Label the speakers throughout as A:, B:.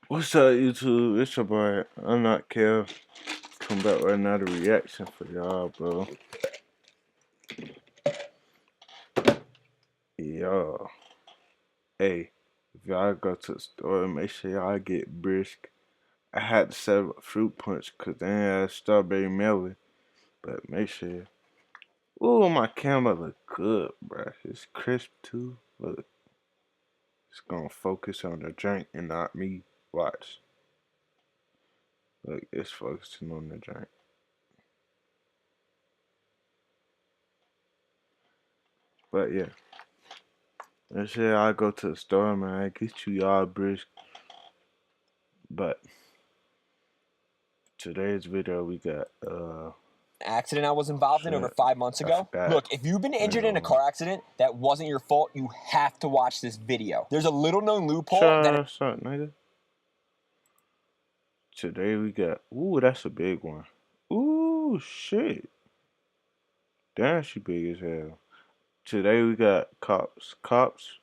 A: What's up, YouTube? It's your boy. I'm not Kev. Come back with another reaction for y'all, bro. Yo, hey, if y'all go to the store, make sure y'all get brisk. I had to set up a fruit punch because they ain't had strawberry melon, but make sure. Ooh, my camera look good, bro. It's crisp too. Look, it's gonna focus on the drink and not me. Watch. Look, it's focusing on the drink. But yeah. Let's say I go to the store, man. Get you y'all brisk. But today's video, we got
B: accident I was involved in over 5 months ago. Look, if you've been injured in a car accident that wasn't your fault, you have to watch this video. There's a little known loophole that...
A: Shut up, nigga. Today we got, ooh, that's a big one. Ooh, shit. Damn, she big as hell. Today we got cops. Cops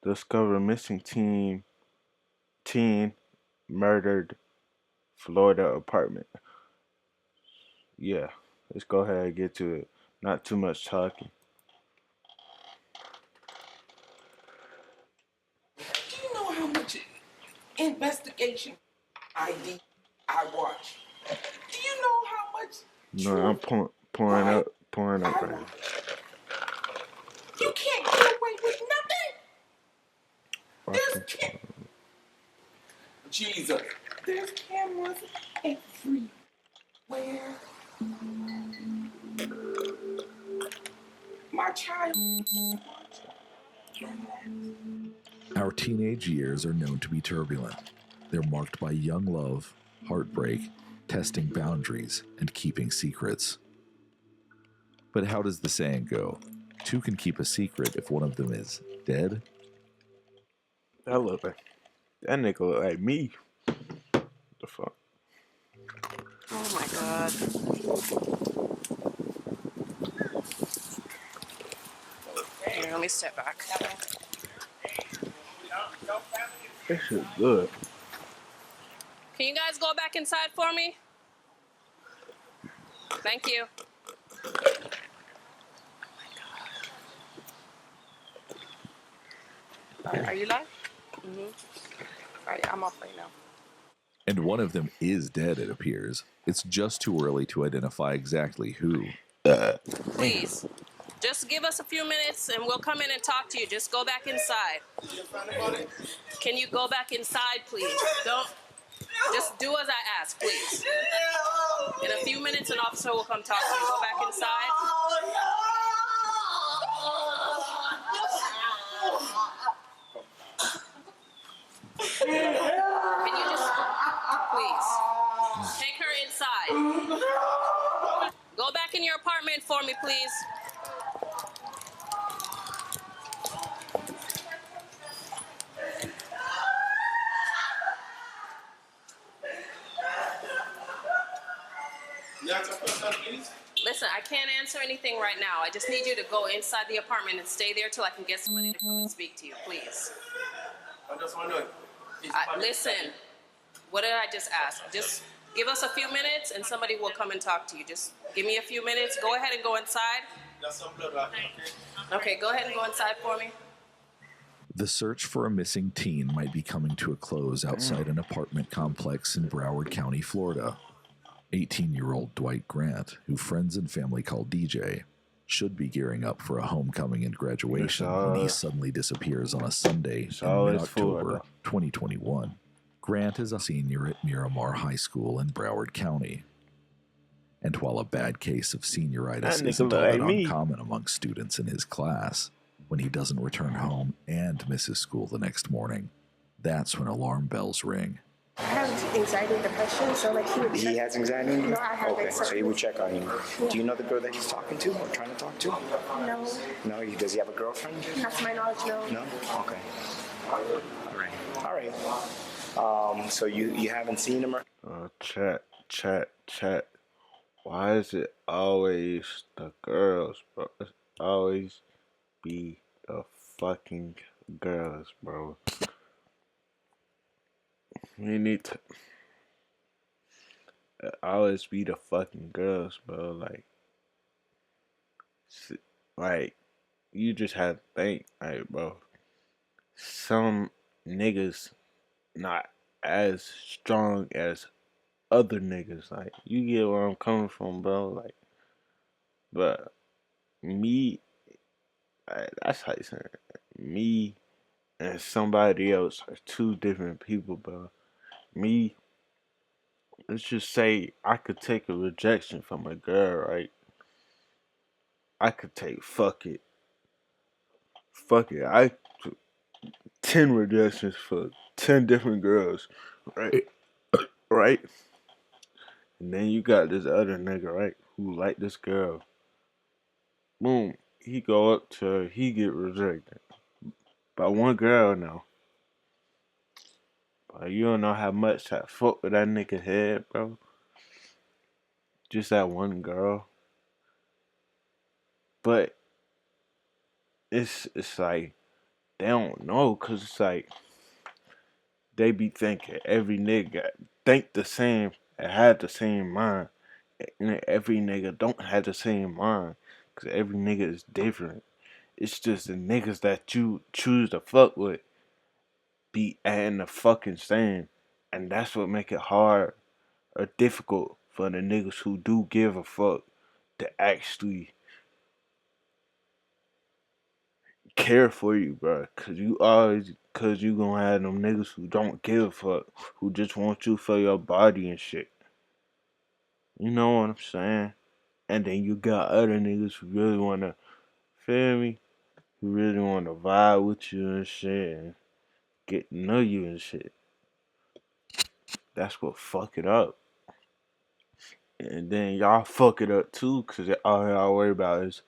A: discover missing teen murdered Florida apartment. Yeah, let's go ahead and get to it. Not too much talking.
C: Do you know how much investigation I watch? Do you know how much?
A: No, I'm pouring up right now.
C: You can't get away with nothing. Jesus, there's cameras everywhere. My child.
D: Our teenage years are known to be turbulent. They're marked by young love, heartbreak, testing boundaries, and keeping secrets. But how does the saying go? Two can keep a secret if one of them is dead?
A: That nigga look like me. The fuck?
E: Oh my god. Here, let me step back.
A: That shit good.
E: Can you guys go back inside for me? Thank you. Are you live? Alright, I'm off right now.
D: And one of them is dead, it appears. It's just too early to identify exactly who.
E: Please, just give us a few minutes and we'll come in and talk to you. Just go back inside. Can you go back inside, please? Don't. Just do as I ask, please. In a few minutes, an officer will come talk to you. Go back inside. Can you just, please, take her inside. Go back in your apartment for me, please. Listen, I can't answer anything right now. I just need you to go inside the apartment and stay there till I can get somebody to come and speak to you, please.
C: I just want to.
E: Listen, what did I just ask? Just give us a few minutes and somebody will come and talk to you. Just give me a few minutes. Go ahead and go inside.
C: There's some blood right now,
E: Okay, go ahead and go inside for me.
D: The search for a missing teen might be coming to a close outside an apartment complex in Broward County, Florida. 18-year-old Dwight Grant, who friends and family call DJ, should be gearing up for a homecoming and graduation when he suddenly disappears on a Sunday in mid-October 2021. Grant is a senior at Miramar High School in Broward County. And while a bad case of senioritis isn't all that uncommon among students in his class, when he doesn't return home and misses school the next morning, that's when alarm bells ring.
F: I have anxiety and depression, so like he would check.
G: He has anxiety?
F: No, I have
G: okay, so he would check on you.
F: Yeah.
G: Do you know the girl that he's talking to or trying to talk to?
F: No.
G: No, does he have a girlfriend?
F: Not to my knowledge, no.
G: No? Okay. All right. So you haven't seen him?
A: Chat. Why is it always the girls, bro? It's always be the fucking girls, bro. We need to always be the fucking girls, bro. Like you just have to think, like, bro. Some niggas not as strong as other niggas. Like, you get where I'm coming from, bro. Like, but me, that's how you say it. Me and somebody else are two different people, bro. Me, let's just say I could take a rejection from a girl, right? I could take fuck it. Fuck it. 10 rejections for 10 different girls, right? Right? And then you got this other nigga, right? Who like this girl. Boom. He go up to her, he get rejected. By one girl now. But you don't know how much I fuck with that nigga head, bro. Just that one girl. But it's like they don't know, cause it's like they be thinking every nigga think the same and have the same mind. And every nigga don't have the same mind. Cause every nigga is different. It's just the niggas that you choose to fuck with be in the fucking same. And that's what make it hard or difficult for the niggas who do give a fuck to actually care for you, bro. Cause you gonna have them niggas who don't give a fuck, who just want you for your body and shit. You know what I'm saying? And then you got other niggas who really wanna, feel me? Who really wanna vibe with you and shit and get to know you and shit. That's what fuck it up. And then y'all fuck it up too, cause all y'all worry about is,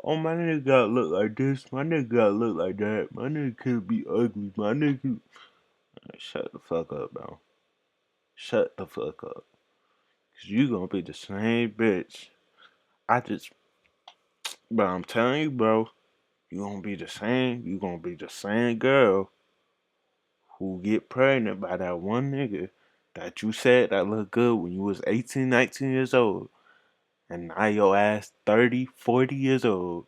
A: oh, my nigga gotta look like this, my nigga gotta look like that, my nigga can't be ugly, my nigga. Shut the fuck up, bro. Shut the fuck up. Cause you gonna be the same bitch. But I'm telling you, bro, you gonna be the same. You gonna be the same girl who get pregnant by that one nigga that you said that looked good when you was 18, 19 years old. And now your ass 30, 40 years old.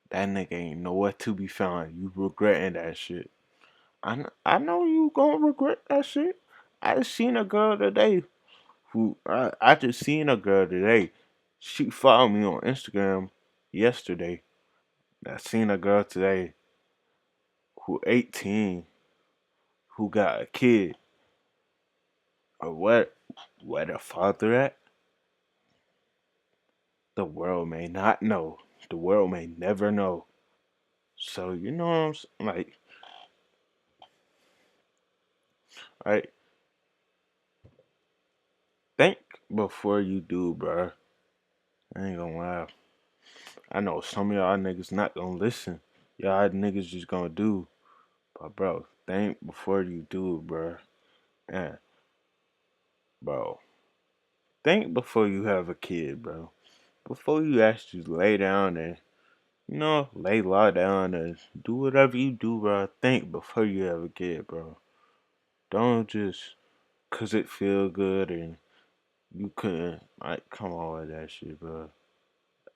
A: That nigga ain't nowhere to be found. You regretting that shit. I know you gonna regret that shit. I just seen a girl today I just seen a girl today. She followed me on Instagram yesterday. I seen a girl today who 18 who got a kid. Or where the father at? The world may not know. The world may never know. So you know what I'm saying? Like, right? Think before you do, bruh. I ain't gonna lie. I know some of y'all niggas not gonna listen. Y'all niggas just gonna do. But bro, think before you do, bruh. Yeah. Bro. Think before you have a kid, bro. Before you actually lay down and, lay law down and do whatever you do, bro. Think before you have a kid, bro. Don't just, cause it feel good and you couldn't, like, come on with that shit, bro.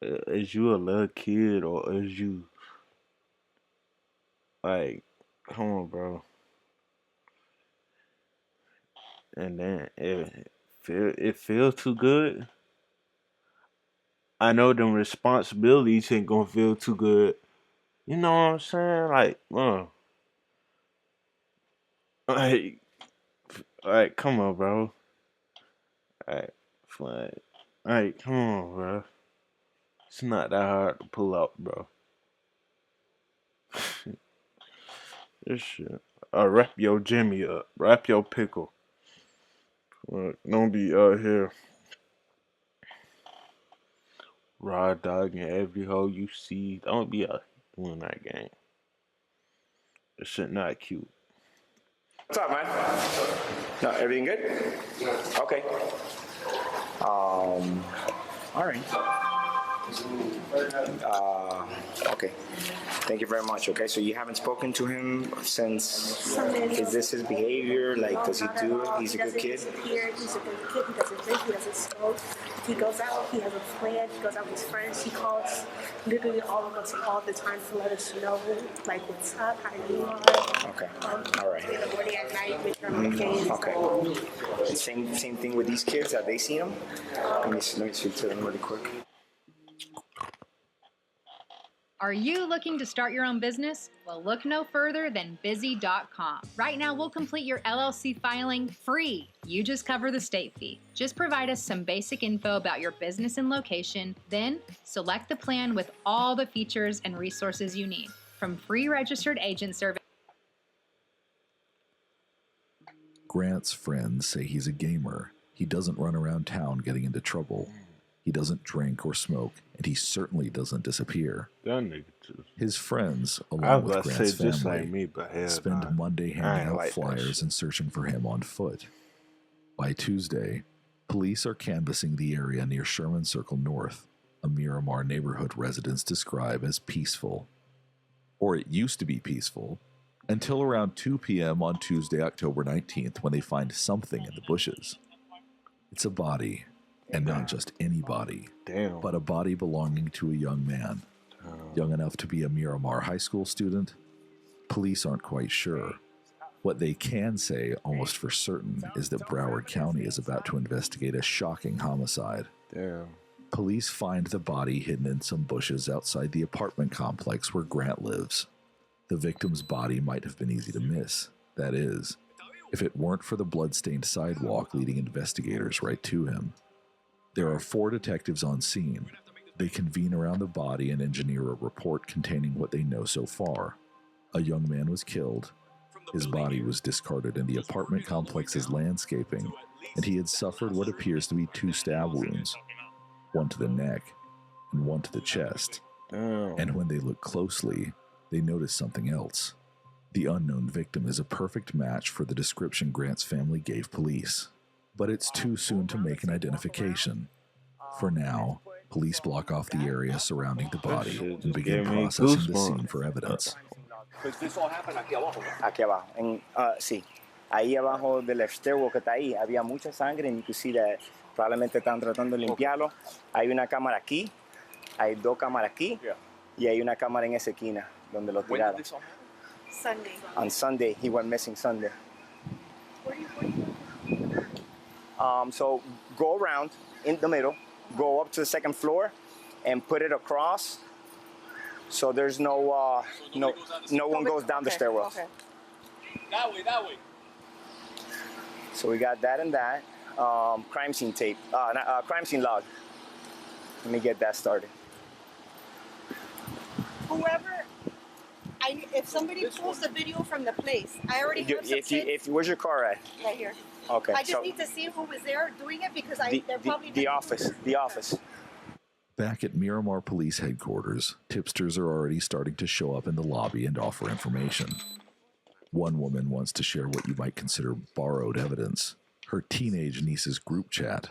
A: Is you a little kid or is you, like, come on, bro. And then it feels too good. I know them responsibilities ain't gonna feel too good. You know what I'm saying? Like, like, come on, bro. Like, come on, bro. It's not that hard to pull up, bro. This shit. Wrap your Jimmy up. Wrap your pickle. Don't be out here raw dogging every hoe you see. Don't be out here doing that game. This shit not cute.
G: What's up, man? No, everything good? Okay. All right. Okay. Thank you very much. Okay, so you haven't spoken to him since. Is this his behavior? Like, does he do it? He's a good kid.
F: He's a good kid. He doesn't drink. He doesn't smoke. He goes out. He has a plan. He goes out with his friends. He calls literally all of us all the time to let us know, like, what's up, how you are.
G: Okay. All right.
F: In the morning, at night, make sure I'm okay.
G: Okay. Same thing with these kids. Have they seen him? Let me speak to them really quick.
H: Are you looking to start your own business? Well, look no further than Busy.com. Right now, we'll complete your LLC filing free. You just cover the state fee. Just provide us some basic info about your business and location, then select the plan with all the features and resources you need. From free registered agent service.
D: Grant's friends say he's a gamer. He doesn't run around town getting into trouble. He doesn't drink or smoke, and he certainly doesn't disappear. His friends, along with Grant's family, spend Monday handing out flyers and searching for him on foot. By Tuesday, police are canvassing the area near Sherman Circle North, a Miramar neighborhood residents describe as peaceful. Or it used to be peaceful, until around 2 p.m. on Tuesday, October 19th, when they find something in the bushes. It's a body. And not just any body, but a body belonging to a young man. Young enough to be a Miramar high school student? Police aren't quite sure. What they can say, almost for certain, is that Broward County is about to investigate a shocking homicide. Police find the body hidden in some bushes outside the apartment complex where Grant lives. The victim's body might have been easy to miss. That is, if it weren't for the blood-stained sidewalk leading investigators right to him. There are 4 detectives on scene. They convene around the body and engineer a report containing what they know so far. A young man was killed. His body was discarded in the apartment complex's landscaping, and he had suffered what appears to be 2 stab wounds, one to the neck and one to the chest. And when they look closely, they notice something else. The unknown victim is a perfect match for the description Grant's family gave police. But it's too soon to make an identification. For now, police block off the area surrounding the body and begin processing the scene for evidence.
G: Aquí abajo. Sí. Ahí abajo del stairwell que está ahí, había mucha sangre, and you can see that probablemente están tratando de limpiarlo. Hay una cámara aquí, hay 2 cámaras aquí, y hay una cámara en esa esquina donde lo tiraron.
F: Sunday.
G: On Sunday, he went missing Sunday. So go around in the middle, go up to the 2nd floor, and put it across. So there's no one goes down the stairwell.
F: Okay.
C: That way.
G: So we got that and that. Crime scene tape, crime scene log. Let me get that started.
F: If somebody pulls the video from the place, I already have some kids.
G: Where's your car at?
F: Right here.
G: Okay.
F: I just need to see who was there doing it because they're probably
G: the office.
D: Back at Miramar Police Headquarters, tipsters are already starting to show up in the lobby and offer information. One woman wants to share what you might consider borrowed evidence, her teenage niece's group chat.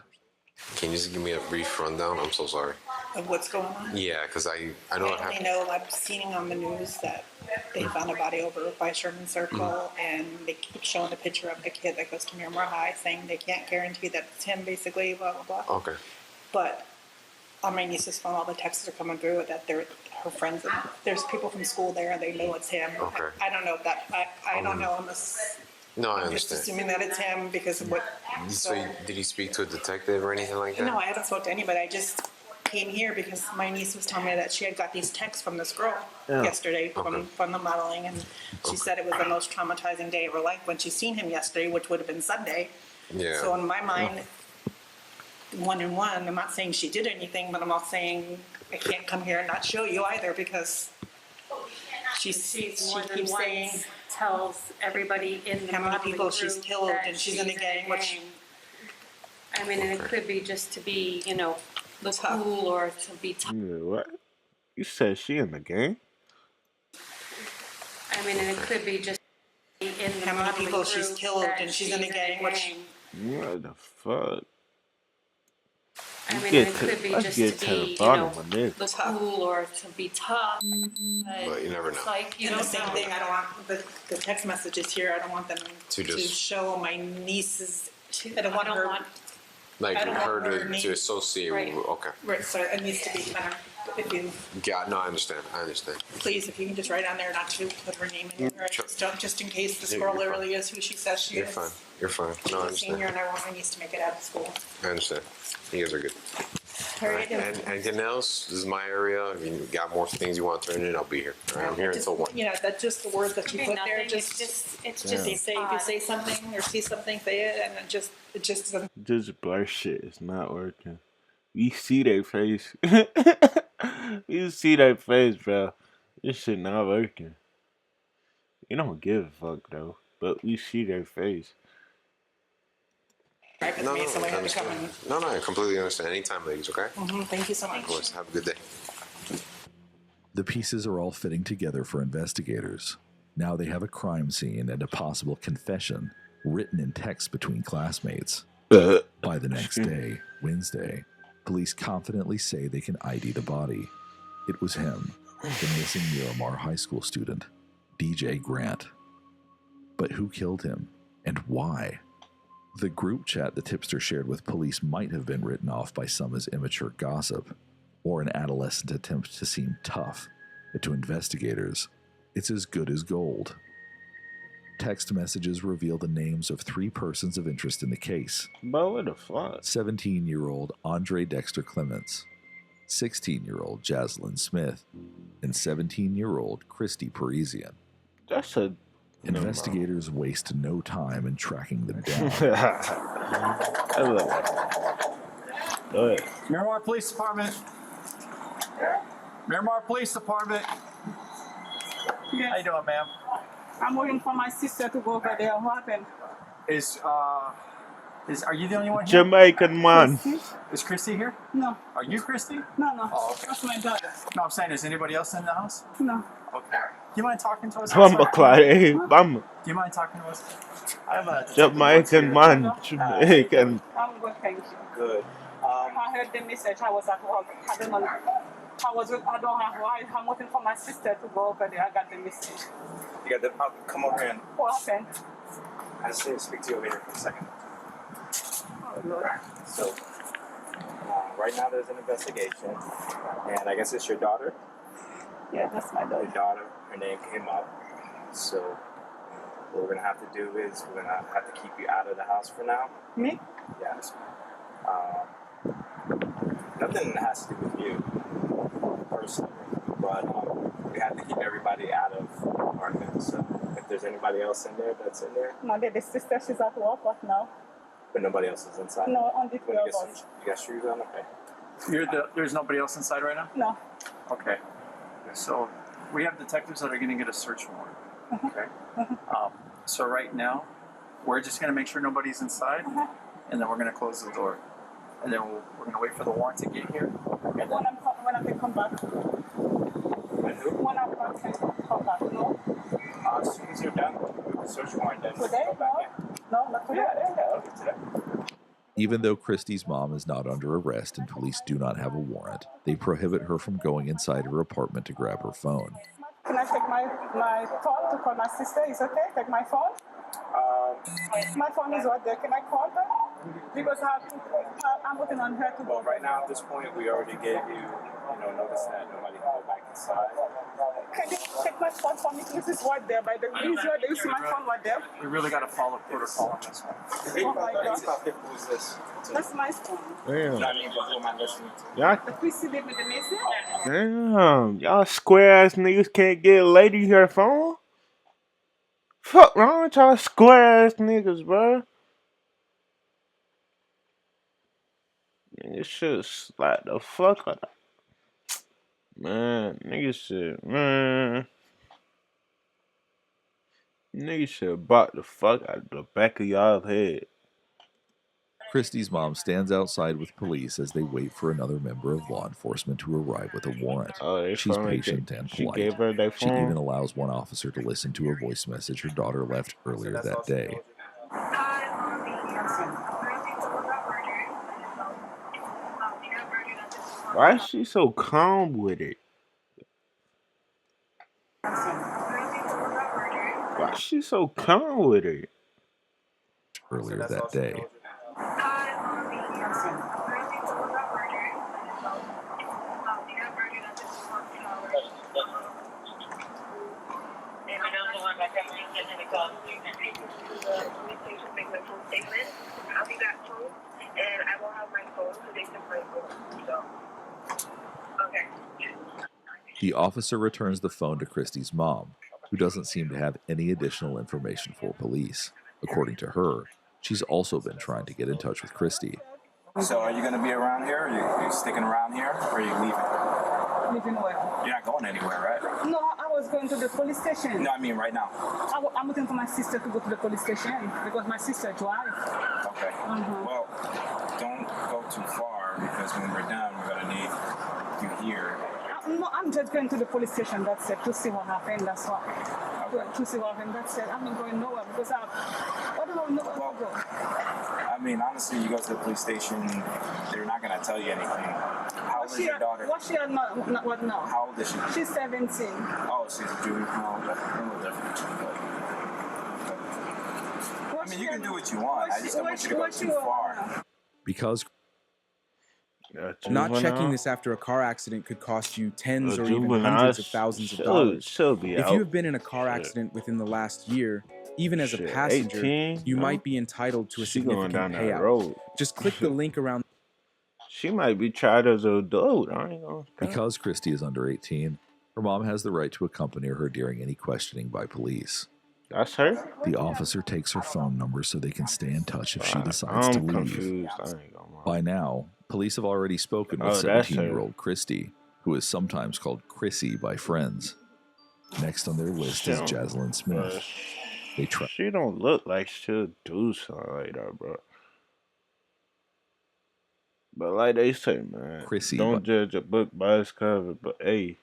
I: Can you just give me a brief rundown? I'm so sorry.
J: Of what's going on?
I: Yeah, because I know what happened.
J: I've seen on the news that they found a body over by Sherman Circle, and they keep showing a picture of the kid that goes to Miramar High, saying they can't guarantee that it's him, basically, blah, blah, blah.
I: Okay.
J: But on my niece's phone, all the texts are coming through that they're her friends. There's people from school there, and they know it's him.
I: Okay.
J: I don't know that. I don't know unless.
I: No, I
J: I'm just
I: understand.
J: assuming that it's him because of what.
I: So did he speak to a detective or anything like that?
J: No, I haven't spoken to anybody. I just came here because my niece was telling me that she had got these texts from this girl yesterday from the modeling, and she said it was the most traumatizing day of her life when she seen him yesterday, which would have been Sunday.
I: Yeah.
J: So in my mind, 1 and 1, I'm not saying she did anything, but I'm not saying I can't come here and not show you either because she keeps saying
E: tells everybody in the
J: how many
E: modeling
J: people she's
E: group
J: killed
E: that
J: and she's in a gang, which
E: I mean, and it could be just to be, look cool or to be tough.
A: Yeah, what? You said she in the gang?
E: I mean, and it could be just in the
J: how many
E: modeling
J: people
E: group
J: she's killed
E: that
J: and she's in a gang, which
A: What the fuck?
E: I mean,
A: get
E: it
A: to,
E: could be
A: let's
E: just
A: get
E: to
A: to the
E: be,
A: bottom of this.
E: look cool or to be tough.
I: But you never know.
E: It's like, you
J: And the
E: don't
J: same
E: know.
J: thing, I don't want the text messages here, I don't want them
I: To
J: to
I: just-
J: show my nieces, I don't want her,
I: Like
J: I don't want
I: her
J: her
I: to
J: name-
I: associate
J: Right.
I: with, okay.
J: right, so it needs to be kind of, if you,
I: No, I understand.
J: please, if you can just write on there not to put her name in there, just in case this
I: Yeah,
J: girl
I: you're fine.
J: literally is who she says she
I: You're
J: is.
I: fine. You're fine. No, I
J: She's a senior
I: understand.
J: and I want my niece to make it out of school.
I: I understand. You guys are good.
J: All right,
I: And anything else? This is my area. If you got more things you want to turn in, I'll be here. All right, I'm here
J: just,
I: until 1.
J: you know, that's just the word that you
E: Could be
J: put there,
E: nothing,
J: just,
E: it's
J: if you
E: just
J: say, if you say something or see something, say it, and it just doesn't.
A: This blur shit is not working. We see their face. You see their face, bro. This shit not working. You don't give a fuck though, but we see their face.
J: Right with
I: No,
J: me, so I
I: I
J: have to come
I: understand.
J: and.
I: No, I completely understand. Anytime, ladies, okay?
J: Thank you so much.
I: Of course. Have a good day.
D: The pieces are all fitting together for investigators. Now they have a crime scene and a possible confession written in text between classmates. By the next day, Wednesday, police confidently say they can ID the body. It was him, the missing Miramar High School student, DJ Grant. But who killed him, and why? The group chat the tipster shared with police might have been written off by some as immature gossip, or an adolescent attempt to seem tough, but to investigators, it's as good as gold. Text messages reveal the names of 3 persons of interest in the case.
A: But what the fuck?
D: 17-year-old Andre Dexter Clements, 16-year-old Jaslyn Smith, and 17-year-old Christy Parisian.
A: That's a...
D: Investigators waste no time in tracking them down.
A: Go ahead.
K: Miramar Police Department. Miramar Police Department. How you doing, ma'am?
L: I'm waiting for my sister to go over there. What happened?
K: Are you the only one here?
A: Jamaican man.
K: Is Christy here?
L: No.
K: Are you Christy?
L: No.
K: Oh, okay.
L: That's my daughter.
K: No, I'm saying, is anybody else in the house?
L: No.
K: Okay. Do you mind talking to us?
A: Bamba Clyde, Bamba.
K: Do you mind talking to us? I have a
A: Jamaican man. Jamaican.
L: I'm good, thank you.
K: Good.
L: I heard the message. I was at work. I don't know. I don't have why. I'm waiting for my sister to go over there. I got the message.
K: You got the come over here and
L: What happened?
K: I just need to speak to you over here for a second.
L: Oh, Lord.
K: So, right now there's an investigation, and I guess it's your daughter.
L: Yeah, that's my daughter.
K: Your daughter, her name came up. So, what we're gonna have to do is we're gonna have to keep you out of the house for now.
L: Me?
K: Yes. Nothing has to do with you personally, but we have to keep everybody out of the apartment. So, if there's anybody else in there that's in there,
L: My baby sister, she's at work. What now?
K: but nobody else is inside.
L: No, only
K: You
L: 3
K: wanna
L: of
K: get
L: us.
K: you got shoes on? Okay. There's nobody else inside right now?
L: No.
K: Okay. So we have detectives that are going to get a search warrant. Okay. So right now, we're just going to make sure nobody's inside, and then we're going to close the door, and then we're going to wait for the warrant to get here. And then
L: When I can come back.
K: and who?
L: When I can come back. No.
K: As soon as you're done with the search warrant, then
L: Today?
K: go back in.
L: No, not today.
K: Okay, today.
D: Even though Christy's mom is not under arrest and police do not have a warrant, they prohibit her from going inside her apartment to grab her phone.
L: Can I take my phone to call my sister? Is okay? Take my phone? My phone is right there. Can I call her? Because I'm waiting on her to go.
K: Well, right now at this point, we already gave you, notice that nobody can go back inside.
L: Can you take my phone for me? This is right there. By the way, is right there. You see my phone right there?
K: We really got to follow protocol on this one.
L: Oh my gosh.
K: Who's this?
L: That's my phone.
A: Damn.
K: I mean, but who am I listening to?
A: Y'all,
L: Please see me with the message.
A: damn. Y'all square ass niggas can't get a lady her phone? Fuck wrong with y'all square ass niggas, bro? Niggas should slap the fuck out of. Man, niggas should, man. Niggas should bought the fuck out of the back of y'all's head.
D: Christy's mom stands outside with police as they wait for another member of law enforcement to arrive with a warrant.
A: Oh,
D: She's
A: finally
D: patient and
A: she
D: polite.
A: gave her their
D: She
A: phone?
D: even allows one officer to listen to a voice message her daughter left earlier that day.
A: Why is she so calm with it? Why is she so calm with it?
D: Earlier that day. The officer returns the phone to Christy's mom, who doesn't seem to have any additional information for police. According to her, she's also been trying to get in touch with Christy.
M: So are you going to be around here? Are you sticking around here? Or are you leaving?
L: Leaving where?
M: You're not going anywhere, right?
L: No, I was going to the police station.
M: No, I mean right now.
L: I'm looking for my sister to go to the police station because my sister drives.
M: Okay. Well, don't go too far because when we're done, we're going to need you here.
L: No, I'm just going to the police station, that's it, to see what happened, that's why. Okay. To see what happened, that's it. I'm not going nowhere because I don't know where to go.
M: I mean, honestly, you go to the police station, they're not going to tell you anything. How old is your daughter?
L: What she had, what now?
M: How old is she?
L: She's 17.
M: Oh, she's a juvenile. A little different. I mean, you can do what you want. I just don't want you to go too far.
D: Because
N: not checking this after a car accident could cost you tens or even hundreds of thousands of dollars. If you have been in a car accident within the last year, even as a passenger,
A: 18,
N: you might be entitled to a significant payout. Just click the link around.
A: She might be tried as an adult. I ain't gonna.
D: Because Christy is under 18, her mom has the right to accompany her during any questioning by police.
A: That's her?
D: The officer takes her phone number so they can stay in touch if she decides to leave.
A: Confused. I ain't gonna lie.
D: By now, police have already spoken with 17-year-old Christy, who is sometimes called Chrissy by friends. Next on their list is Jaslyn Smith.
A: She don't look like she'll do something like that, bro. But like they say, man,
D: Chrissy,
A: don't judge a book by its cover. But hey,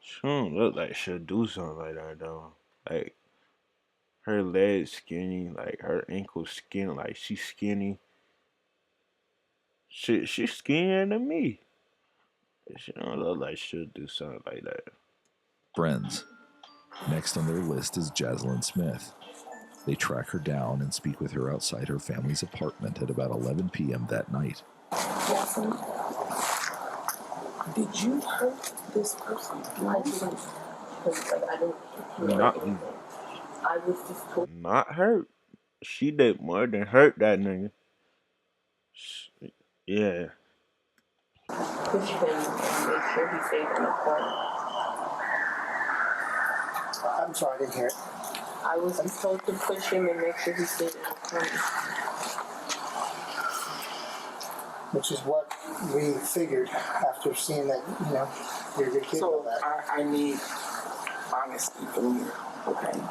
A: she don't look like she'll do something like that, though. Like, her legs skinny, like her ankles skinny, like she's skinny. She's skinnier than me. She don't look like she'll do something like that.
D: Friends. Next on their list is Jaslyn Smith. They track her down and speak with her outside her family's apartment at about 11 p.m. that night.
C: Jaslyn, did you hurt this person? I didn't. I don't. I was just told.
A: Not hurt. She did more than hurt that nigga. Yeah.
C: Push him and make sure he stays in the corner.
O: I'm sorry, I didn't hear it.
C: I was just told to push him and make sure he stays in the corner.
O: Which is what we figured after seeing that, you know, you're a good kid.
C: So I need honesty from you, okay?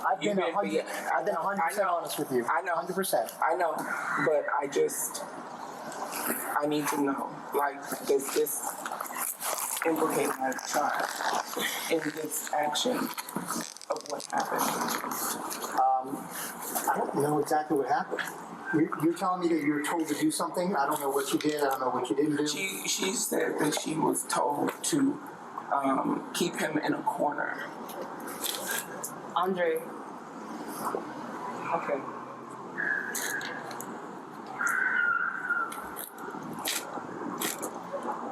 O: I've been 100% honest with you.
C: I know.
O: 100%.
C: I know, but I need to know. Like, does this implicate my child in this action of what happened?
O: I don't know exactly what happened. You're telling me that you were told to do something? I don't know what you did. I don't know what you didn't do.
C: She said that she was told to keep him in a corner. Andre. Okay.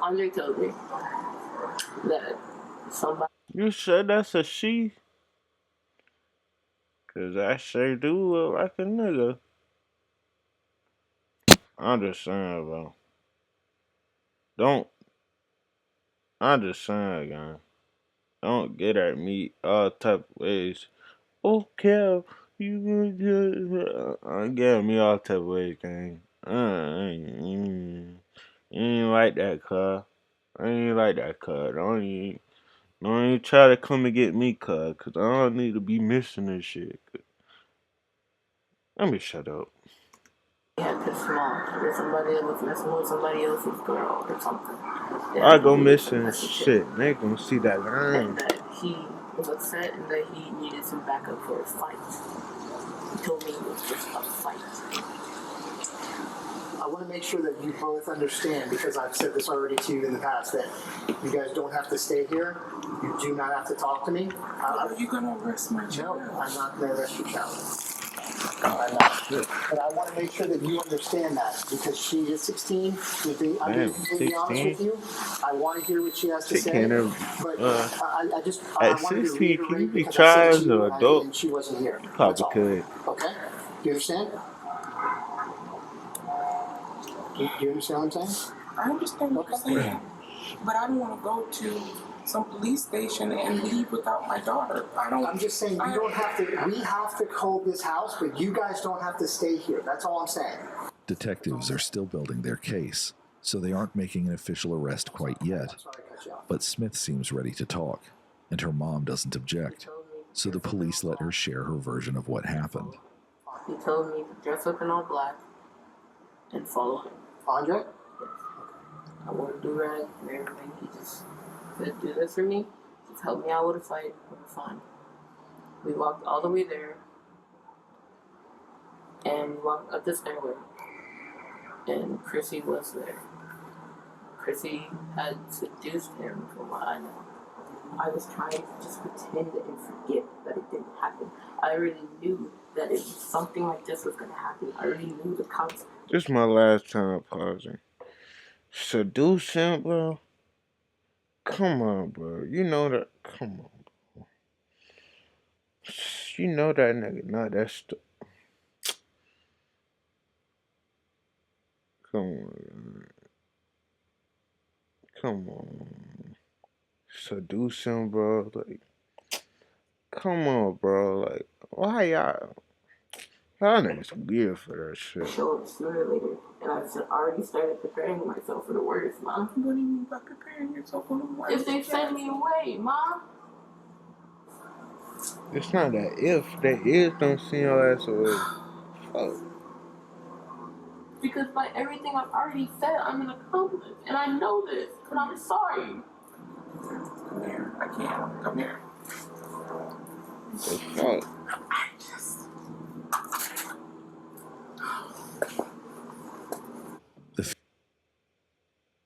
C: Andre told me that somebody.
A: You said that's a she? Cause I sure do look like a nigga. I'm just saying, bro. I'm just saying, gang. Don't get at me all type of ways. Oh, Kel, you get at me all type of ways, gang. You ain't like that, cuz. I ain't like that, cuz. Don't even try to come and get me, cuz. Cause I don't need to be missing this shit. Let me shut up.
C: Had this small that somebody was messing with somebody else's girl or something.
A: I go missing shit. They gonna see that line.
C: And that he was upset and that he needed some backup for a fight. He told me it was just a fight. I want to
O: to make sure that you both understand, because I've said this already to you in the past, that you guys don't have to stay here. You do not have to talk to me.
C: Are you going to arrest my child?
O: No, I'm not going to arrest your child. I'm not. But I want to make sure that you understand that, because she is 16. I'm being completely honest with you. I want to hear what she has to say. But I just
A: at
O: wanted to
A: 16, can you
O: reiterate
A: be
O: because I said it
A: tried as
O: to you
A: an adult?
O: and she wasn't here.
A: Probably could.
O: Okay? Do you understand? Do you understand what I'm saying?
C: I understand what you're saying, but I don't want to go to some police station and leave without my daughter.
O: I'm just saying we don't have to. We have to hold this house, but you guys don't have to stay here. That's all I'm saying.
D: Detectives are still building their case, so they aren't making an official arrest quite yet. But Smith seems ready to talk, and her mom doesn't object, so the police let her share her version of what happened.
P: He told me to dress up in all black and follow him.
O: Andre?
P: Yes. I wore a do-rag and everything. He just said, do this for me. Just help me out with a fight. We're fine. We walked all the way there. And we walked up the stairway. And Chrissy was there. Chrissy had seduced him, from what I know. I was trying to just pretend and forget that it didn't happen. I already knew that if something like this was going to happen, I already knew the consequences.
A: This is my last time pausing. Seduce him, bro? Come on, bro. You know that. Come on, bro. You know that nigga. Nah, that's. Come on. Come on. Seduce him, bro. Like, come on, bro. Like, why y'all niggas weird for that shit.
P: Show up sooner or later, and I've already started preparing myself for the worst, Mom.
C: What do you mean by preparing yourself for the worst?
P: If they send me away, Mom.
A: It's not that if they is don't send your ass away. Fuck.
P: Because by everything I've already said, I'm an accomplice, and I know this, but I'm sorry.
C: Come here. I can't. Come here.
A: The fuck.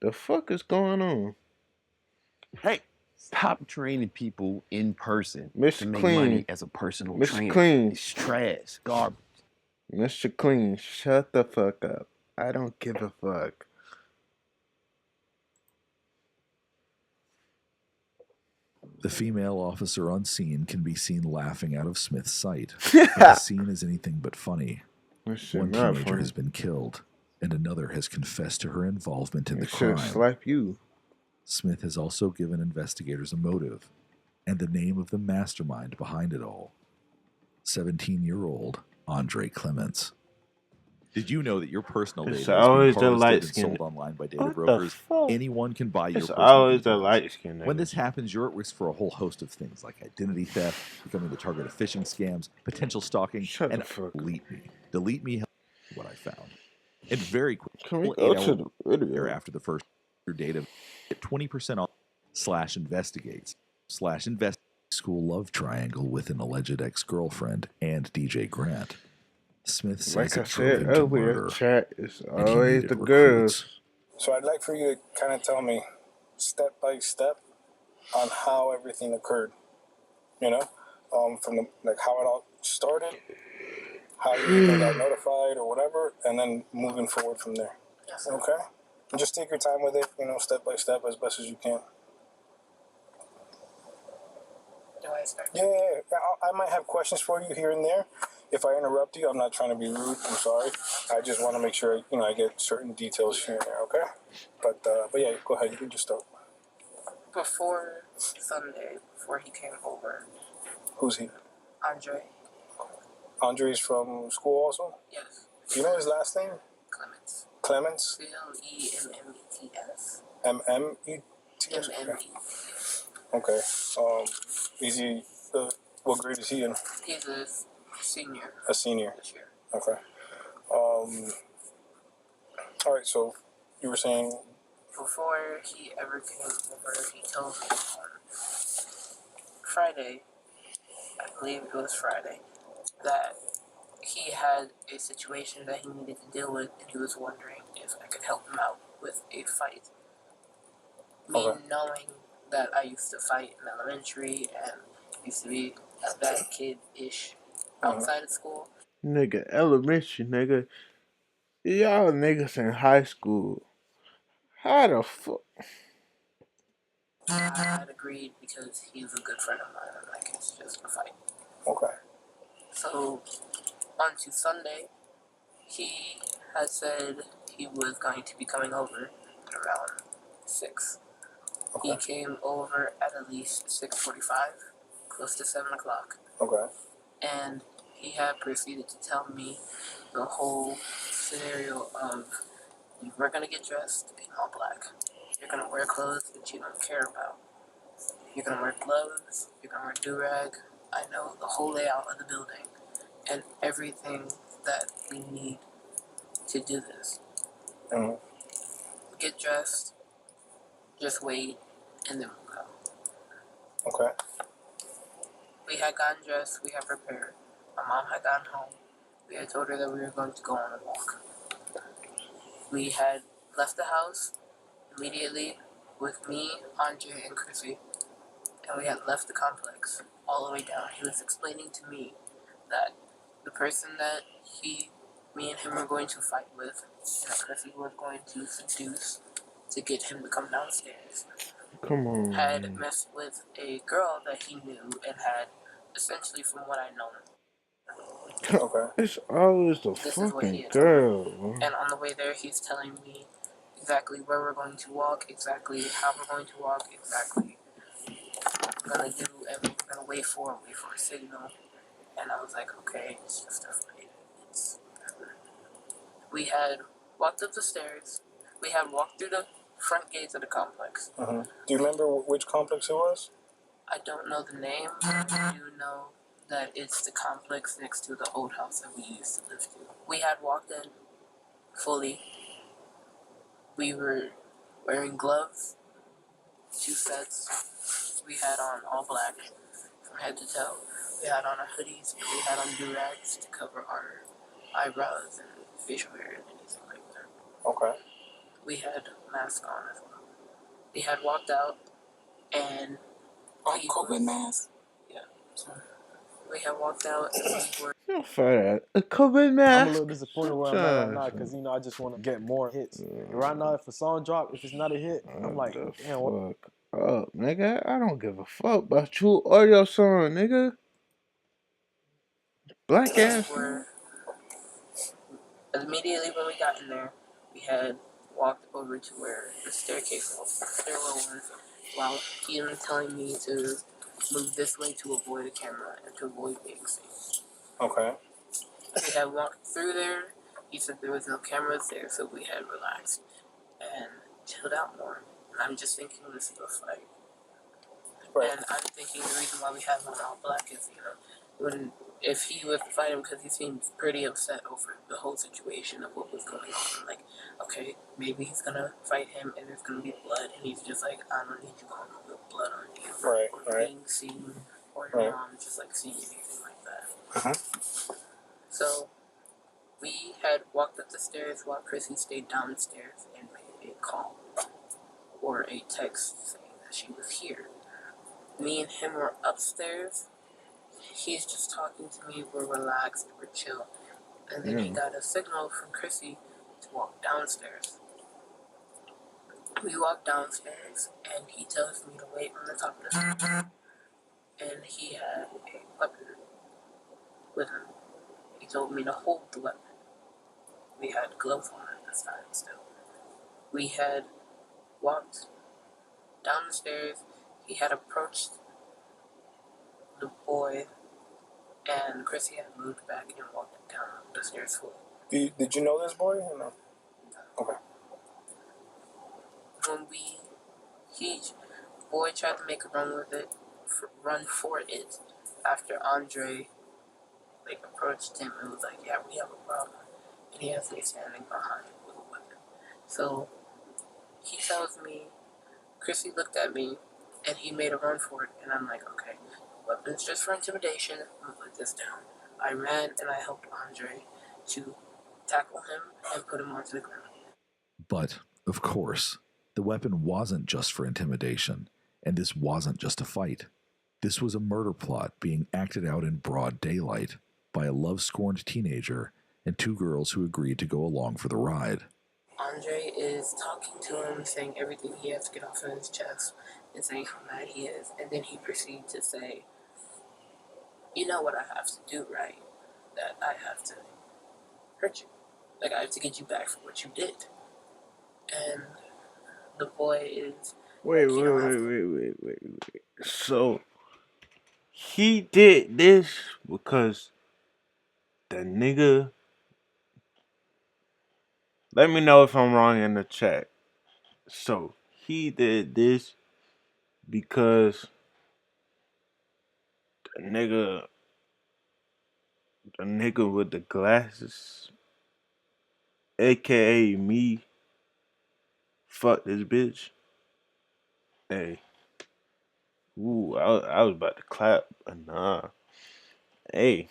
A: The fuck is going on?
Q: Hey, stop training people in person
A: Mr.
Q: to make
A: Clean.
Q: money as a personal
A: Mr.
Q: trainer.
A: Clean.
Q: It's trash, garbage.
A: Mr. Clean, shut the fuck up. I don't give a fuck.
D: The female officer on scene can be seen laughing out of Smith's sight. The scene is anything but funny. One teenager has been killed, and another has confessed to her involvement in the crime.
A: Slap you.
D: Smith has also given investigators a motive and the name of the mastermind behind it all. 17-year-old Andre Clements. Did you know that your personal data is being harvested and sold online by data brokers? Anyone can buy your personal data. It's always the light skin. When this happens, you're at risk for a whole host of things like identity theft, becoming the target of phishing scams, potential stalking, and delete me. Delete me. What I found. And very quickly, 8 hours after the first data, get 20% off /investigates /invest school love triangle with an alleged ex-girlfriend and DJ Grant. Smith says
A: like I said earlier, chat is always the
D: recruits.
A: girls.
R: So I'd like for you to kind of tell me step by step on how everything occurred. You know, from the, like how it all started, how you got notified or whatever, and then moving forward from there.
C: Yes.
R: Okay? And just take your time with it, you know, step by step as best as you can.
C: Do I start?
R: Yeah. I might have questions for you here and there. If I interrupt you, I'm not trying to be rude. I'm sorry. I just want to make sure, you know, I get certain details here and there, okay? But yeah, go ahead. You can just start.
C: Before Sunday, before he came over.
R: Who's he?
C: Andre.
R: Andre's from school also?
C: Yes.
R: Do you know his last name?
C: Clements.
R: Clements?
C: Clements.
R: M-M-E-T-S? Okay. Is he, what grade is he in?
C: He's a senior.
R: A senior?
C: This year.
R: Okay. All right, so you were saying?
C: Before he ever came over, he told me on Friday, I believe it was Friday, that
P: he had a situation that he needed to deal with, and he was wondering if I could help him out with a fight. Me knowing that I used to fight in elementary and used to be a bad kid-ish outside of school.
A: Nigga, elementary, nigga. Y'all niggas in high school. How the fuck?
P: I had agreed because he's a good friend of mine. I'm like, it's just a fight.
R: Okay.
P: So, on to Sunday, he had said he was going to be coming over at around 6.
R: Okay.
P: He came over at least 6:45, close to 7 o'clock.
R: Okay.
P: And he had proceeded to tell me the whole scenario of, we're going to get dressed in all black. You're going to wear clothes that you don't care about. You're going to wear gloves. You're going to wear do-rag. I know the whole layout of the building and everything that we need to do this.
R: Mm-hmm.
P: Get dressed, just wait, and then we'll go.
R: Okay.
P: We had gotten dressed, we had prepared. My mom had gotten home. We had told her that we were going to go on a walk. We had left the house immediately with me, Andre, and Chrissy, and we had left the complex all the way down. He was explaining to me that the person that me and him were going to fight with, and Chrissy was going to seduce to get him to come downstairs,
A: Come on.
P: had messed with a girl that he knew and had, essentially from what I know,
A: it's always the fucking girl.
P: And on the way there, he's telling me exactly where we're going to walk, exactly how we're going to walk, exactly what we're going to do, and we're going to wait for a signal. And I was like, okay, it's just a fight. It's whatever. We had walked up the stairs. We had walked through the front gates of the complex.
R: Mm-hmm. Do you remember which complex it was?
P: I don't know the name. I do know that it's the complex next to the old house that we used to live to. We had walked in fully. We were wearing gloves, 2 sets. We had on all black from head to toe. We had on our hoodies. We had on do-rags to cover our eyebrows and facial hair and anything like that.
R: Okay.
P: We had masks on as well. We had walked out and... COVID mask? Yeah. We had walked out and we were...
A: For that. A COVID mask.
S: I'm a little disappointed where I'm at right now because, I just want to get more hits. And right now, if a song drop, if it's not a hit, I'm like, damn, what?
A: Fuck up, nigga. I don't give a fuck about you or your song, nigga. Black ass.
P: Immediately when we got in there, we had walked over to where the staircase was, the stairwell was, while he was telling me to move this way to avoid a camera and to avoid being seen.
R: Okay.
P: We had walked through there. He said there was no cameras there, so we had relaxed and chilled out more. And I'm just thinking this is a fight. Right. And I'm thinking the reason why we have him all black is, if he was to fight him, because he seemed pretty upset over the whole situation of what was going on. Like, okay, maybe he's gonna fight him and there's gonna be blood, and he's just like, I don't need you going with blood on you.
R: Right,
P: or being seen, or your mom just like seeing anything like that.
R: Uh-huh.
P: So, we had walked up the stairs while Chrissy stayed downstairs and made a call or a text saying that she was here. Me and him were upstairs. He's just talking to me. We're relaxed. We're chill. And then he got a signal from Chrissy to walk downstairs. We walk downstairs, and he tells me to wait on the top of the stairs. And he had a weapon with him. He told me to hold the weapon. We had gloves on at this time still. We had walked down the stairs. He had approached the boy, and Chrissy had moved back and walked down the stairs fully.
R: Did you know this boy or no? Okay.
P: When boy tried to make a run for it after Andre approached him and was like, yeah, we have a problem. And he has me standing behind him with a weapon. So he tells me, Chrissy looked at me and he made a run for it, and I'm like, okay, weapon's just for intimidation. I'm gonna put this down. I ran and I helped Andre to tackle him and put him onto the ground.
D: But, of course, the weapon wasn't just for intimidation, and this wasn't just a fight. This was a murder plot being acted out in broad daylight by a love-scorned teenager and two girls who agreed to go along for the ride.
P: Andre is talking to him, saying everything he has to get off of his chest, and saying how mad he is, and then he proceeds to say, you know what I have to do, right? That I have to hurt you. Like, I have to get you back for what you did. And the boy is...
A: Wait. So, he did this because the nigga... Let me know if I'm wrong in the chat. So, he did this because the nigga with the glasses, aka me, fuck this bitch. Hey. Ooh, I was about to clap, but nah. Hey.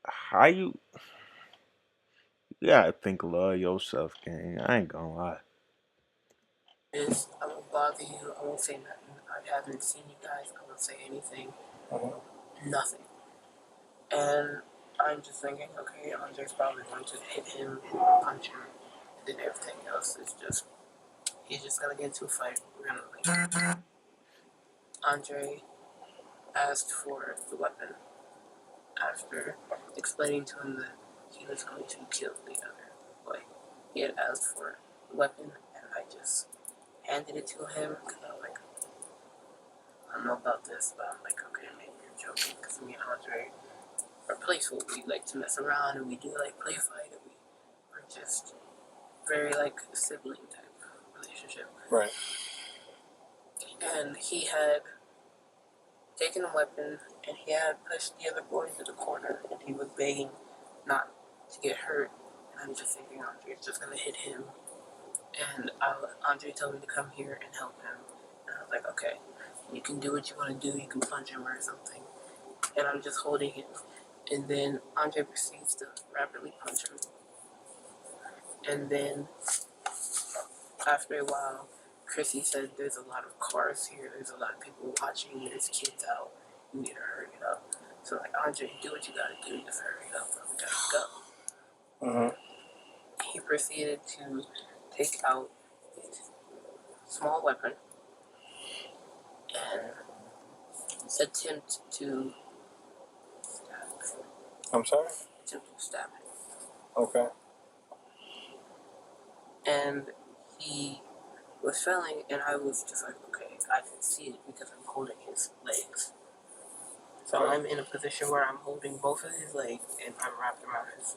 A: How you gotta think love yourself, gang. I ain't gonna lie.
P: I won't bother you. I won't say nothing. I haven't seen you guys. I won't say anything. Nothing. And I'm just thinking, okay, Andre's probably going to hit him, punch him, and then everything else is just, he's just gonna get into a fight. We're gonna leave. Andre asked for the weapon after explaining to him that he was going to kill the other boy. He had asked for the weapon, and I just handed it to him because I was like, I don't know about this, but I'm like, okay, maybe you're joking, because me and Andre are playful. We like to mess around, and we do like play fight, and we're just very like sibling type relationship.
R: Right.
P: And he had taken a weapon, and he had pushed the other boy into the corner, and he was begging not to get hurt. And I'm just thinking, Andre's just gonna hit him. And Andre told me to come here and help him. And I was like, okay, you can do what you want to do. You can punch him or something. And I'm just holding him. And then Andre proceeds to rapidly punch him. And then after a while, Chrissy said, there's a lot of cars here. There's a lot of people watching. There's kids out. You need to hurry up. So like, Andre, do what you gotta do. Just hurry up. We gotta go. He proceeded to take out a small weapon and attempt to stab him.
R: I'm sorry?
P: Attempt to stab him.
R: Okay.
P: And he was failing, and I was just like, okay, I can see it because I'm holding his legs. So I'm in a position where I'm holding both of his legs, and I'm wrapped around his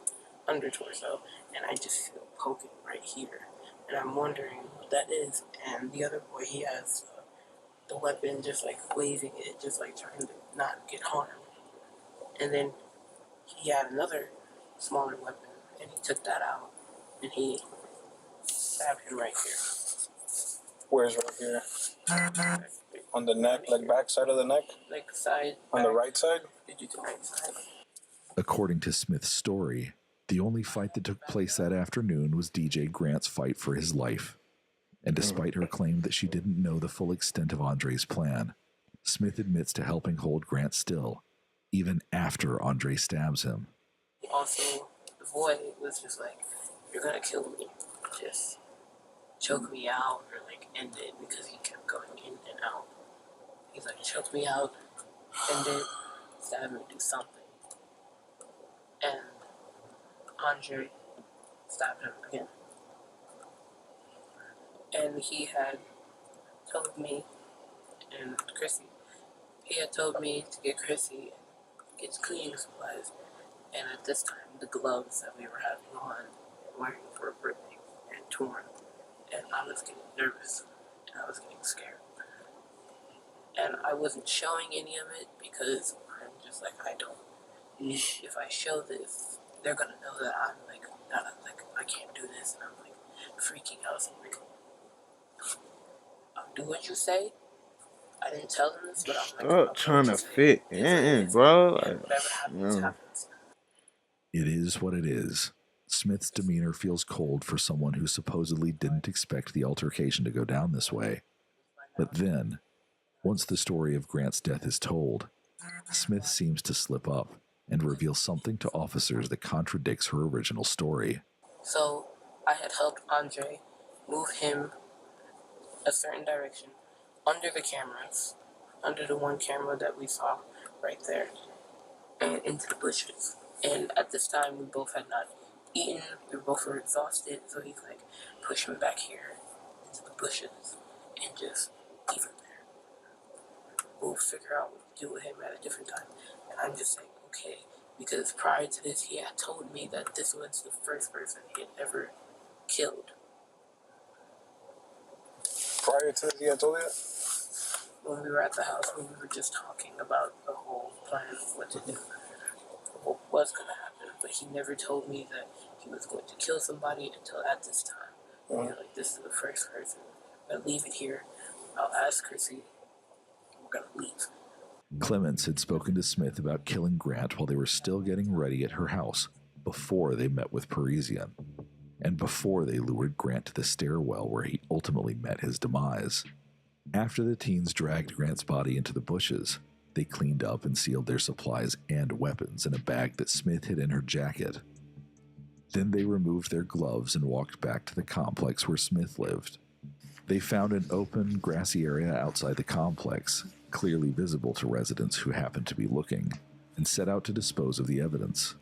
P: under torso, and I just feel poking right here. And I'm wondering what that is. And the other boy, he has the weapon just like waving it, just like trying to not get harmed. And then he had another smaller weapon, and he took that out, and he stabbed him right here.
R: Where's right here? On the neck, like back side of the neck?
P: Like side.
R: On the right side?
P: Did you do right side?
D: According to Smith's story, the only fight that took place that afternoon was DJ Grant's fight for his life. And despite her claim that she didn't know the full extent of Andre's plan, Smith admits to helping hold Grant still, even after Andre stabs him.
P: Also, the boy was just like, you're gonna kill me. Just choke me out or like end it, because he kept going in and out. He's like, choke me out, end it, stab me, do something. And Andre stabbed him again. And he had told me, and Chrissy, he had told me to get Chrissy and get cleaning supplies. And at this time, the gloves that we were having on and wearing for a birthday and torn. And I was getting nervous, and I was getting scared. And I wasn't showing any of it because I'm just like, if I show this, they're gonna know that I'm like, I can't do this, and I'm like freaking out. So I'm like, I'll do what you say, I didn't tell him this, but I'm
A: Stop trying to fit in, bro.
P: Whatever happens, happens.
D: It is what it is. Smith's demeanor feels cold for someone who supposedly didn't expect the altercation to go down this way. But then, once the story of Grant's death is told, Smith seems to slip up and reveal something to officers that contradicts her original story.
P: So, I had helped Andre move him a certain direction under the cameras, under the one camera that we saw right there, and into the bushes. And at this time, we both had not eaten, we both were exhausted, so he's like, push him back here into the bushes and just leave him there. We'll figure out what to do with him at a different time. And I'm just saying, okay, because prior to this, he had told me that this was the first person he had ever killed.
R: Prior to this, he had told you that?
P: When we were at the house, when we were just talking about the whole plan of what to do, what was going to happen, but he never told me that he was going to kill somebody until at this time. Mm-hmm. Like, this is the first person. I'm going to leave it here. I'll ask Chrissy. We're going to leave.
D: Clemens had spoken to Smith about killing Grant while they were still getting ready at her house, before they met with Parisian, and before they lured Grant to the stairwell where he ultimately met his demise. After the teens dragged Grant's body into the bushes, they cleaned up and sealed their supplies and weapons in a bag that Smith hid in her jacket. Then they removed their gloves and walked back to the complex where Smith lived. They found an open, grassy area outside the complex, clearly visible to residents who happened to be looking, and set out to dispose of the evidence.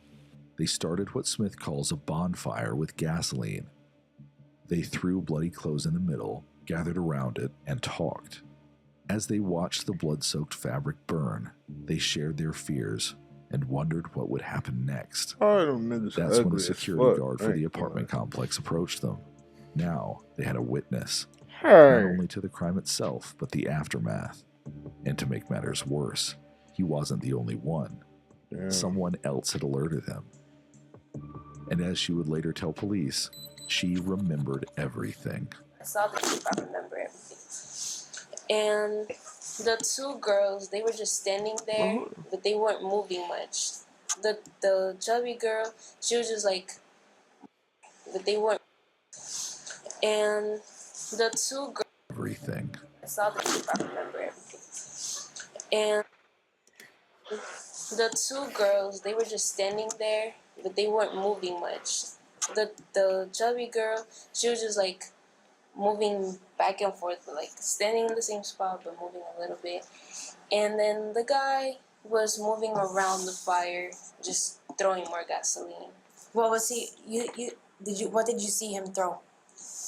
D: They started what Smith calls a bonfire with gasoline. They threw bloody clothes in the middle, gathered around it, and talked. As they watched the blood-soaked fabric burn, they shared their fears and wondered what would happen next. That's when a security guard for the apartment complex approached them. Now they had a witness, not only to the crime itself, but the aftermath. And to make matters worse, he wasn't the only one. Someone else had alerted him. And as she would later tell police, she remembered everything.
E: I saw the clip, I remember everything. And the two girls, they were just standing there, but they weren't moving much. The chubby girl, she was just like, but they weren't. And the two girls,
D: everything.
E: I saw the clip, I remember everything. And the two girls, they were just standing there, but they weren't moving much. The chubby girl, she was just like moving back and forth, but like standing in the same spot, but moving a little bit. And then the guy was moving around the fire, just throwing more gasoline.
T: What was he? What did you see him throw?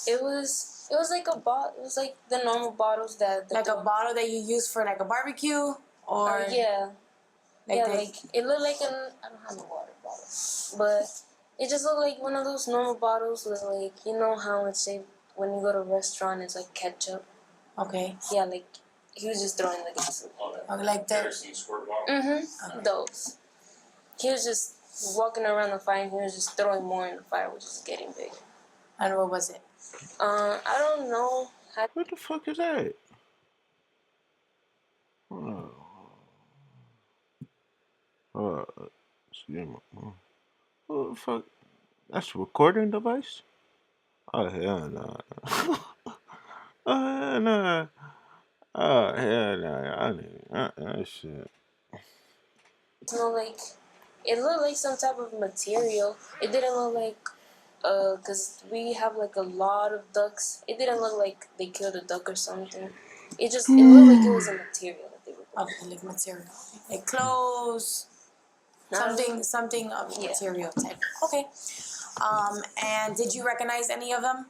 E: It was like a bottle. It was like the normal bottles that.
T: Like a bottle that you use for like a barbecue, or
E: yeah, like it looked like I don't have a water bottle, but it just looked like one of those normal bottles with like, you know how it's say when you go to a restaurant, it's like ketchup.
T: Okay.
E: Yeah, like he was just throwing the gasoline.
T: Okay, like that.
E: Okay. Those. He was just walking around the fire and he was just throwing more in the fire, which is getting bigger.
T: And what was it?
E: I don't know.
A: What the fuck is that? Excuse me. What the fuck? That's a recording device? Oh, hell no. Oh, hell no. Oh, hell no. I need shit.
E: No, like, it looked like some type of material. It didn't look like, because we have like a lot of ducks. It didn't look like they killed a duck or something. It looked like it was a material that they were doing.
T: Okay, like material. Like clothes, something of material type. Okay. And did you recognize any of them?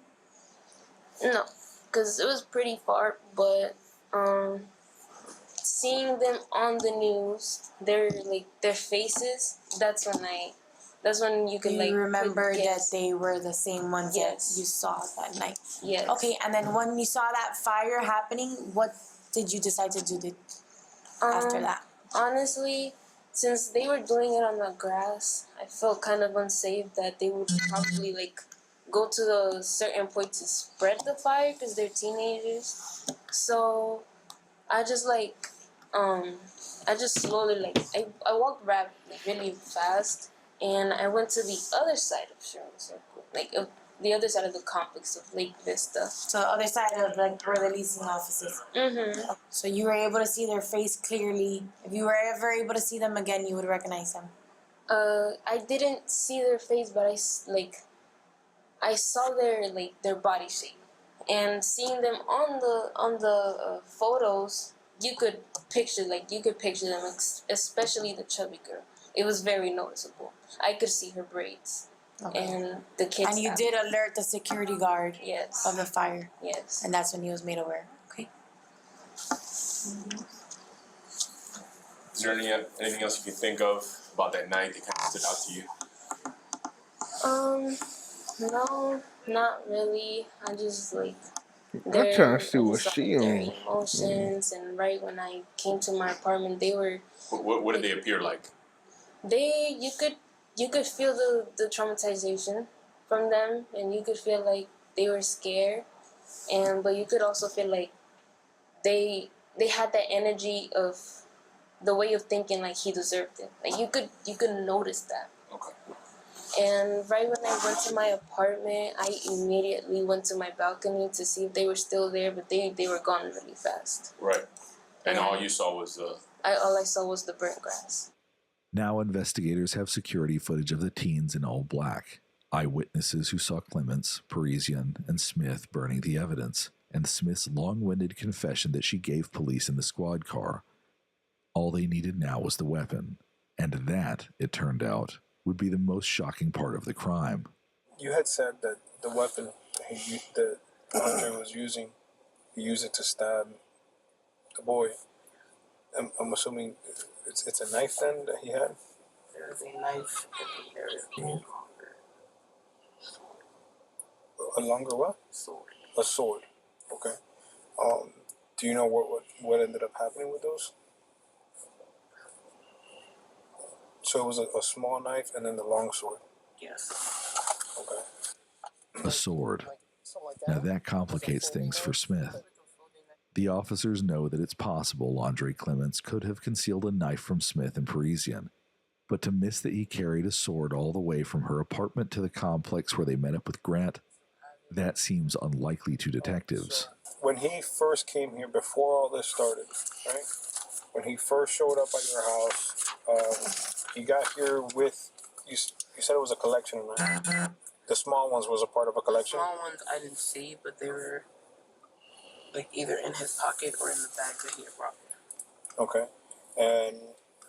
E: No, because it was pretty far, but seeing them on the news, their faces, that's when you can
T: remember that they were the same ones that you saw that night.
E: Yes.
T: Okay, and then when you saw that fire happening, what did you decide to do after that?
E: Honestly, since they were doing it on the grass, I felt kind of unsafe that they would probably go to the certain point to spread the fire because they're teenagers. So
U: I just slowly I walked really fast, and I went to the other side of Sherman Circle, the other side of the complex of Lake Vista.
T: So the other side of where the leasing offices.
U: Mm-hmm.
T: So you were able to see their face clearly. If you were ever able to see them again, you would recognize them.
U: I didn't see their face, but I saw their body shape, and seeing them on the photos, you could picture them, especially the chubby girl. It was very noticeable. I could see her braids. Okay. And the kids.
T: And you did alert the security guard.
U: Yes.
T: Of the fire.
U: Yes.
T: And that's when he was made aware. Okay.
V: Mm-hmm. Is there anything else you can think of about that night that kind of stood out
U: to you? No, not really. I just
A: I'm trying to see what she on.
U: Their emotions, and right when I came to my apartment, they were.
V: What did they appear like?
U: You could feel the traumatization from them, and you could feel like they were scared, but you could also feel like they had that energy of the way of thinking like he deserved it. Like you could notice that.
V: Okay.
U: And right when I went to my apartment, I immediately went to my balcony to see if they were still there, but they were gone really fast.
V: Right. And all you saw was
U: all I saw was the burnt grass.
D: Now investigators have security footage of the teens in all black, eyewitnesses who saw Clements, Parisian, and Smith burning the evidence, and Smith's long-winded confession that she gave police in the squad car. All they needed now was the weapon, and that, it turned out, would be the most shocking part of the crime.
R: You had said that the weapon that Andre was using, he used it to stab the boy. I'm assuming it's a knife then that he had?
P: There was a knife in the area.
R: A longer what?
P: Sword.
R: A sword. Okay. Do you know what ended up happening with those? So it was a small knife and then the long sword?
P: Yes.
R: Okay.
D: A sword. Now that complicates things for Smith. The officers know that it's possible Andre Clements could have concealed a knife from Smith and Parisian, but to miss that he carried a sword all the way from her apartment to the complex where they met up with Grant, that seems unlikely to detectives.
R: When he first came here, before all this started, right? When he first showed up at your house, he got here with, you said it was a collection, right? The small ones was a part of a collection?
P: The small ones I didn't see, but they were either in his pocket or in the bag that he had brought me.
R: Okay. And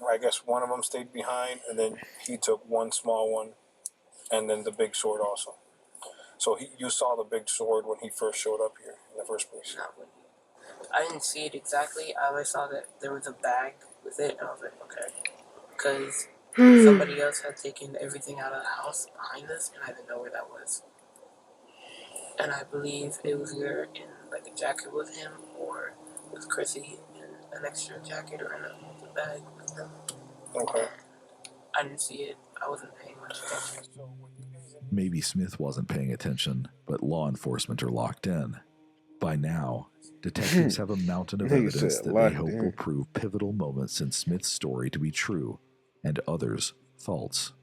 R: I guess one of them stayed behind, and then he took one small one, and then the big sword also. So you saw the big sword when he first showed up here in the first place?
P: Not when I didn't see it exactly. I saw that there was a bag with it, and I was like, okay. Because somebody else had taken everything out of the house behind us, and I didn't know where that was. And I believe it was either in a jacket with him or with Chrissy in an extra jacket or in the bag with them.
R: Okay.
P: I didn't see it. I wasn't paying much attention.
D: Maybe Smith wasn't paying attention, but law enforcement are locked in. By now, detectives have a mountain of evidence that they hope will prove pivotal moments in Smith's story to be true, and others false.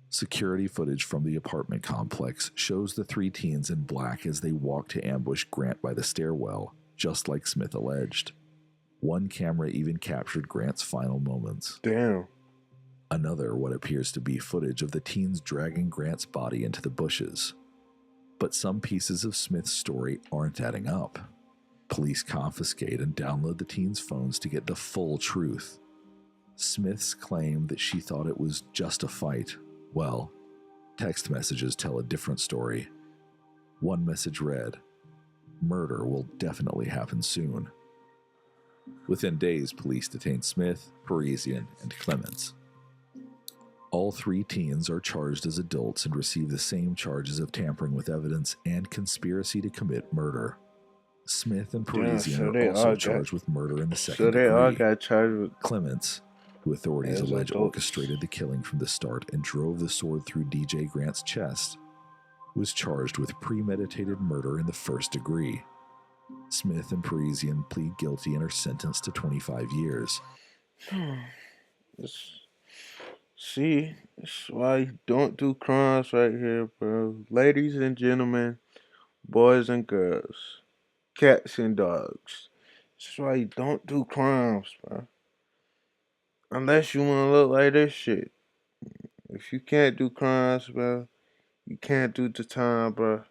D: Security footage from the apartment complex shows the three teens in black as they walk to ambush Grant by the stairwell, just like Smith alleged. One camera even captured Grant's final moments.
A: Damn.
D: Another what appears to be footage of the teens dragging Grant's body into the bushes. But some pieces of Smith's story aren't adding up. Police confiscate and download the teens' phones to get the full truth. Smith's claim that she thought it was just a fight, well, text messages tell a different story. One message read, "Murder will definitely happen soon." Within days, police detained Smith, Parisian, and Clements. All three teens are charged as adults and receive the same charges of tampering with evidence and conspiracy to commit murder. Smith and Parisian are also charged with murder in the second degree.
A: So they all got charged with
D: Clements, who authorities allege orchestrated the killing from the start and drove the sword through DJ Grant's chest, was charged with premeditated murder in the first degree. Smith and Parisian plead guilty and are sentenced to 25 years.
A: See, that's why you don't do crimes right here, bro. Ladies and gentlemen, boys and girls, cats and dogs. That's why you don't do crimes, bro. Unless you want to look like this shit. If you can't do crimes, bro, you can't do the time, bro.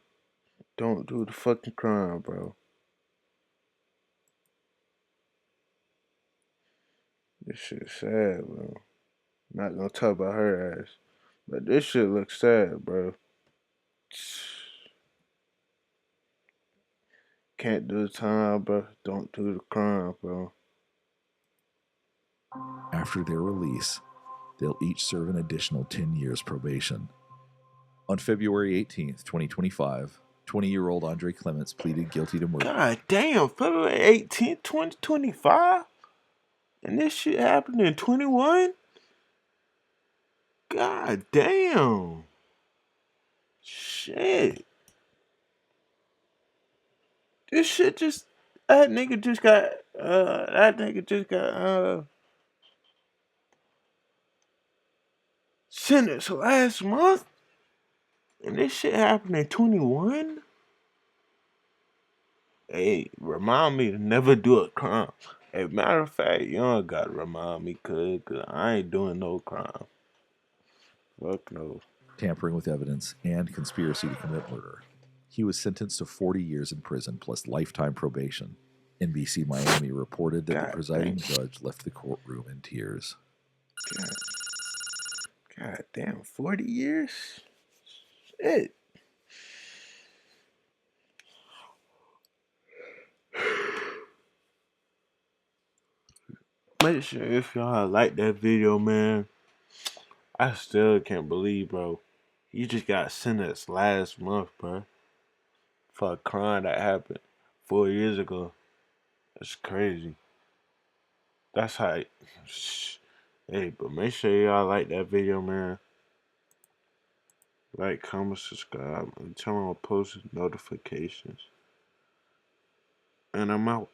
A: Don't do the fucking crime, bro. This shit sad, bro. Not gonna talk about her ass. But this shit looks sad, bro. Can't do the time, bro. Don't do the crime, bro.
D: After their release, they'll each serve an additional 10 years probation. On February 18th, 2025, 20-year-old Andre Clements pleaded guilty to murder.
A: God damn, February 18th, 2025? And this shit happened in 21? God damn. Shit. This shit just, that nigga just got sentenced last month? And this shit happened in 21? Hey, remind me to never do a crime. Hey, matter of fact, you don't gotta remind me, cause I ain't doing no crime. Fuck no.
D: Tampering with evidence and conspiracy to commit murder. He was sentenced to 40 years in prison plus lifetime probation. NBC Miami reported that the presiding judge left the courtroom in tears.
A: God damn, 40 years? Shit. Make sure if y'all like that video, man. I still can't believe, bro. You just got sentenced last month, bro. For a crime that happened 4 years ago. That's crazy. That's how. Hey, but make sure y'all like that video, man. Like, comment, subscribe, and turn on post notifications. And I'm out.